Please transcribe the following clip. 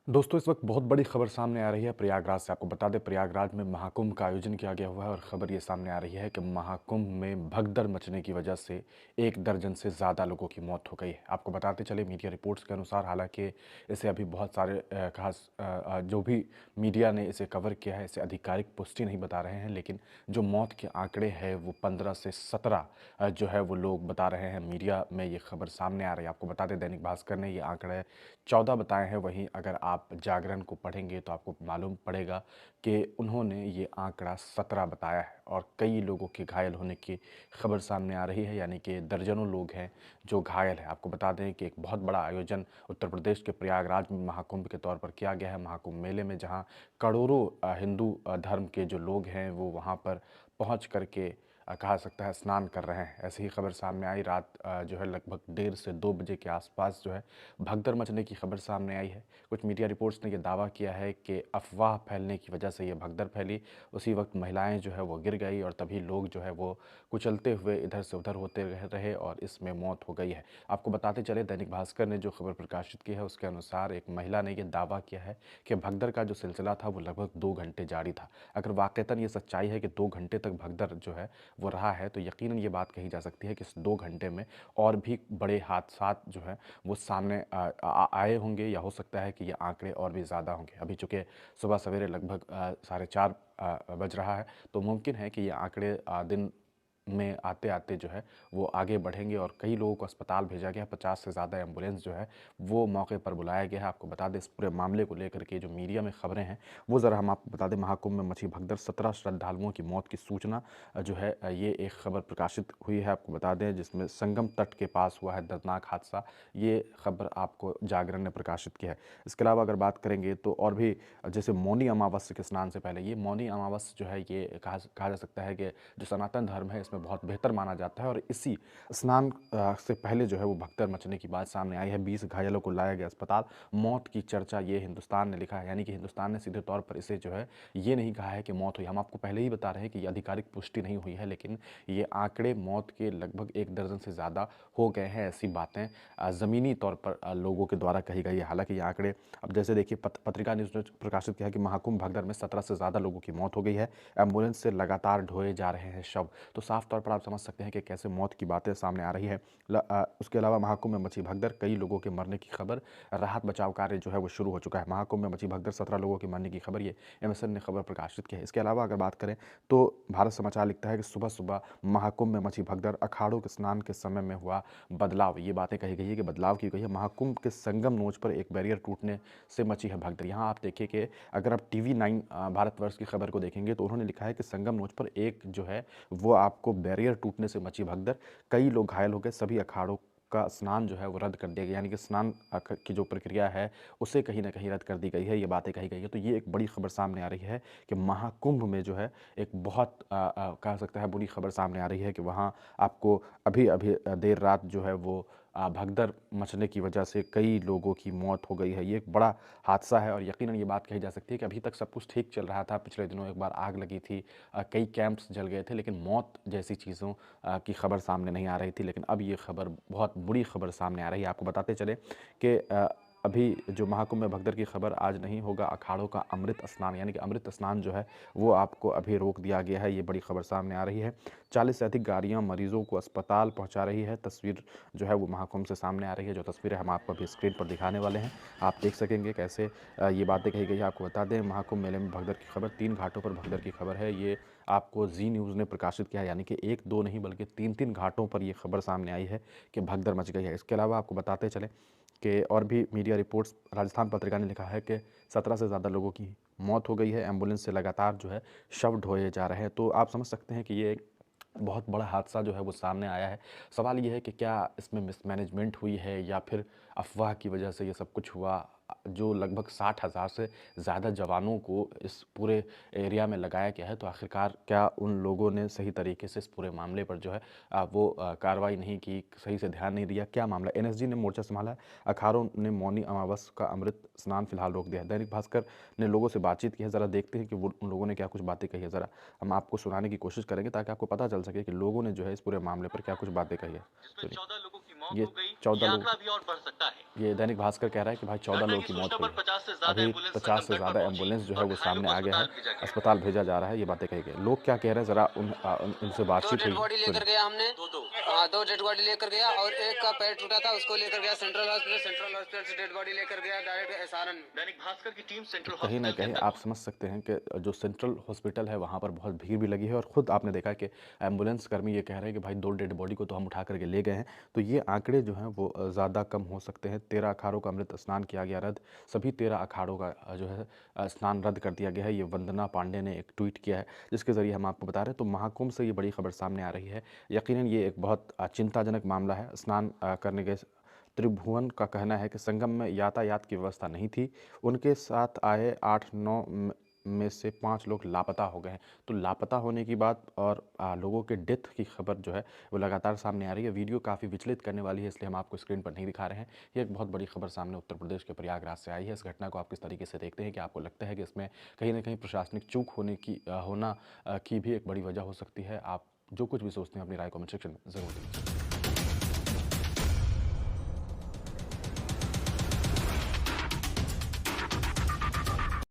दोस्तों, इस वक्त बहुत बड़ी खबर सामने आ रही है प्रयागराज से। आपको बता दें, प्रयागराज में महाकुंभ का आयोजन किया गया हुआ है और खबर ये सामने आ रही है कि महाकुंभ में भगदड़ मचने की वजह से 1 दर्जन से ज़्यादा लोगों की मौत हो गई है। आपको बताते चले, मीडिया रिपोर्ट्स के अनुसार, हालांकि इसे अभी बहुत सारे जो भी मीडिया ने इसे कवर किया है, इसे आधिकारिक पुष्टि नहीं बता रहे हैं, लेकिन जो मौत के आंकड़े हैं वो 15 से 17 जो है वो लोग बता रहे हैं। मीडिया में ये खबर सामने आ रही है। आपको बता दें, दैनिक भास्कर ने ये आंकड़े 14 बताए हैं। वहीं अगर आप जागरण को पढ़ेंगे तो आपको मालूम पड़ेगा कि उन्होंने ये आंकड़ा 17 बताया है और कई लोगों के घायल होने की खबर सामने आ रही है, यानी कि दर्जनों लोग हैं जो घायल हैं। आपको बता दें कि एक बहुत बड़ा आयोजन उत्तर प्रदेश के प्रयागराज में महाकुंभ के तौर पर किया गया है। महाकुंभ मेले में जहाँ करोड़ों हिंदू धर्म के जो लोग हैं वो वहाँ पर पहुँच करके कहा सकता है स्नान कर रहे हैं। ऐसी ही खबर सामने आई। रात जो है लगभग 1:30 से 2 बजे के आसपास जो है भगदड़ मचने की खबर सामने आई है। कुछ मीडिया रिपोर्ट्स ने यह दावा किया है कि अफवाह फैलने की वजह से ये भगदड़ फैली। उसी वक्त महिलाएं जो है वो गिर गई और तभी लोग जो है वो कुचलते हुए इधर से उधर होते रहे और इसमें मौत हो गई है। आपको बताते चले, दैनिक भास्कर ने जो खबर प्रकाशित की है उसके अनुसार एक महिला ने यह दावा किया है कि भगदड़ का जो सिलसिला था वो लगभग 2 घंटे जारी था। अगर वाकईतन ये सच्चाई है कि 2 घंटे तक भगदड़ जो है वो रहा है, तो यकीनन ये बात कही जा सकती है कि इस 2 घंटे में और भी बड़े हादसात जो है वो सामने आए होंगे, या हो सकता है कि ये आंकड़े और भी ज़्यादा होंगे। अभी चूँकि सुबह सवेरे लगभग 4:30 बज रहा है, तो मुमकिन है कि ये आंकड़े दिन में आते-आते जो है वो आगे बढ़ेंगे और कई लोगों को अस्पताल भेजा गया है। 50 से ज़्यादा एम्बुलेंस जो है वो मौके पर बुलाया गया है। आपको बता दें, इस पूरे मामले को लेकर के जो मीडिया में खबरें हैं वो ज़रा हम आपको बता दें। महाकुंभ में मची भगदड़, 17 श्रद्धालुओं की मौत की सूचना जो है ये एक खबर प्रकाशित हुई है। आपको बता दें, जिसमें संगम तट के पास हुआ है दर्दनाक हादसा। ये खबर आपको जागरण ने प्रकाशित की है। इसके अलावा अगर बात करेंगे तो और भी, जैसे मौनी अमावस्या के स्नान से पहले, ये मौनी अमावस्या जो है ये कहा जा सकता है कि जो सनातन धर्म है इसमें बहुत बेहतर माना जाता है और इसी स्नान से पहले जो है वो भगदड़ मचने की बात सामने आई है। 20 घायलों को लाया गया अस्पताल। मौत की चर्चा ये हिंदुस्तान ने लिखा है, यानी कि हिंदुस्तान ने सीधे तौर पर इसे जो है ये नहीं कहा है कि मौत हुई। हम आपको पहले ही बता रहे हैं कि ये आधिकारिक पुष्टि नहीं हुई है, लेकिन ये आंकड़े मौत के लगभग 1 दर्जन से ज़्यादा हो गए हैं। ऐसी बातें ज़मीनी तौर पर लोगों के द्वारा कही गई है। हालांकि ये आंकड़े, अब जैसे देखिए, पत्रिका न्यूज़ ने प्रकाशित किया कि महाकुंभ भगदड़ में 17 से ज़्यादा लोगों की मौत हो गई है। एम्बुलेंस से लगातार ढोए जा रहे हैं शव। तो साफ तौर पर आप समझ सकते हैं कि कैसे मौत की बातें सामने आ रही है। उसके अलावा महाकुंभ में मची भगदड़, कई लोगों के मरने की खबर। राहत बचाव कार्य जो है वो शुरू हो चुका है। महाकुंभ में मची भगदड़, 17 लोगों के मरने की खबर, ये एमएसएन ने खबर प्रकाशित की है। इसके अलावा अगर बात करें तो भारत समाचार लिखता है कि सुबह सुबह महाकुंभ में मची भगदड़, अखाड़ों के स्नान के समय में हुआ बदलाव। ये बातें कही गई है कि बदलाव की गई है। महाकुंभ के संगम नोच पर एक बैरियर टूटने से मची है भगदड़। यहाँ आप देखिए कि अगर आप टीवी 9 भारतवर्ष की खबर को देखेंगे तो उन्होंने लिखा है कि संगम नोच पर एक जो है वो आपको बैरियर टूटने से मची भगदड़, कई लोग घायल हो गए, सभी अखाड़ों का स्नान जो है वो रद्द कर दिया गया, यानी कि स्नान की जो प्रक्रिया है उसे कहीं ना कहीं रद्द कर दी गई है। ये बातें कही गई है। तो ये एक बड़ी खबर सामने आ रही है कि महाकुंभ में जो है एक बहुत कह सकता है बुरी खबर सामने आ रही है कि वहाँ आपको अभी अभी देर रात जो है वो भगदड़ मचने की वजह से कई लोगों की मौत हो गई है। ये एक बड़ा हादसा है और यकीनन ये बात कही जा सकती है कि अभी तक सब कुछ ठीक चल रहा था। पिछले दिनों एक बार आग लगी थी, कई कैंप्स जल गए थे, लेकिन मौत जैसी चीज़ों की खबर सामने नहीं आ रही थी। लेकिन अब ये खबर, बहुत बुरी खबर सामने आ रही है। आपको बताते चले कि अभी जो महाकुंभ में भगदड़ की खबर, आज नहीं होगा अखाड़ों का अमृत स्नान, यानी कि अमृत स्नान जो है वो आपको अभी रोक दिया गया है। ये बड़ी खबर सामने आ रही है। 40 से अधिक गाड़ियां मरीजों को अस्पताल पहुंचा रही है। तस्वीर जो है वो महाकुंभ से सामने आ रही है। जो तस्वीरें हम आपको अभी स्क्रीन पर दिखाने वाले हैं, आप देख सकेंगे कैसे ये बातें कही गई है। आपको बता दें, महाकुंभ मेले में भगदड़ की खबर, 3 घाटों पर भगदड़ की खबर है। ये आपको जी न्यूज़ ने प्रकाशित किया है, यानी कि 1-2 नहीं बल्कि 3-3 घाटों पर ये खबर सामने आई है कि भगदड़ मच गई है। इसके अलावा आपको बताते चलें कि और भी मीडिया रिपोर्ट्स, राजस्थान पत्रिका ने लिखा है कि 17 से ज़्यादा लोगों की मौत हो गई है। एम्बुलेंस से लगातार जो है शव ढोए जा रहे हैं। तो आप समझ सकते हैं कि ये एक बहुत बड़ा हादसा जो है वो सामने आया है। सवाल ये है कि क्या इसमें मिसमैनेजमेंट हुई है या फिर अफ़वाह की वजह से ये सब कुछ हुआ। जो लगभग 60,000 से ज़्यादा जवानों को इस पूरे एरिया में लगाया गया है, तो आखिरकार क्या उन लोगों ने सही तरीके से इस पूरे मामले पर जो है वो कार्रवाई नहीं की, सही से ध्यान नहीं दिया, क्या मामला? एनएसजी ने मोर्चा संभाला है, अखाड़ों ने मौनी अमावस्या का अमृत स्नान फिलहाल रोक दिया है। दैनिक भास्कर ने लोगों से बातचीत की है। ज़रा देखते हैं कि वो उन लोगों ने क्या कुछ बातें कही है। ज़रा हम आपको सुनाने की कोशिश करेंगे ताकि आपको पता चल सके कि लोगों ने जो है इस पूरे मामले पर क्या कुछ बातें कही है। सुनिए। मौत ये हो गई, 14 ये लोग, आंकड़ा भी और बढ़ सकता है। ये दैनिक भास्कर कह रहा है कि भाई 14 घटना लोगों की की सूचना मौत हुई पर है। 50 से ज्यादा अभी एम्बुलेंस 50 से घटनास्थल पर ज़्यादा पहुंची एम्बुलेंस जो है और वो घायलों सामने को आ गया है, अस्पताल भेजा गया। अस्पताल भेजा जा रहा है, ये बातें कही गई। लोग क्या कह रहे हैं ज़रा उनसे दो बातचीत डेड हुई, बॉडी लेकर सुनिए। गया हमने। दो हाँ, दो डेड बॉडी लेकर गया और एक का पैर टूटा था, उसको लेकर गया सेंट्रल हॉस्पिटल से डेड बॉडी लेकर गया डायरेक्ट एसआरएन। दैनिक भास्कर की टीम तो सेंट्रल कहीं न हॉस्पिटल के कहीं अंदर आप समझ सकते हैं कि जो सेंट्रल हॉस्पिटल है वहाँ पर बहुत भीड़ भी लगी है, और ख़ुद आपने देखा कि एम्बुलेंस कर्मी ये कह रहे हैं कि भाई 2 डेड बॉडी को तो हम उठा कर के ले गए हैं। तो ये आंकड़े जो हैं वो ज़्यादा कम हो सकते हैं। 13 अखाड़ों का अमृत स्नान किया गया रद्द, सभी 13 अखाड़ों का जो है स्नान रद्द कर दिया गया है। ये वंदना पांडे ने एक ट्वीट किया है जिसके ज़रिए हम आपको बता रहे हैं। तो महाकुंभ से ये बड़ी खबर सामने आ रही है। यकीनन ये एक बहुत चिंताजनक मामला है। स्नान करने गए त्रिभुवन का कहना है कि संगम में यातायात की व्यवस्था नहीं थी। उनके साथ आए 8-9 में से 5 लोग लापता हो गए हैं। तो लापता होने की बात और लोगों के डेथ की खबर जो है वो लगातार सामने आ रही है। वीडियो काफ़ी विचलित करने वाली है, इसलिए हम आपको स्क्रीन पर नहीं दिखा रहे हैं। ये एक बहुत बड़ी खबर सामने उत्तर प्रदेश के प्रयागराज से आई है। इस घटना को आप किस तरीके से देखते हैं? कि आपको लगता है कि इसमें कहीं न कहीं प्रशासनिक चूक होना की भी एक बड़ी वजह हो सकती है? आप जो कुछ भी सोचते हैं अपनी राय कमेंट सेक्शन में ज़रूर दीजिए।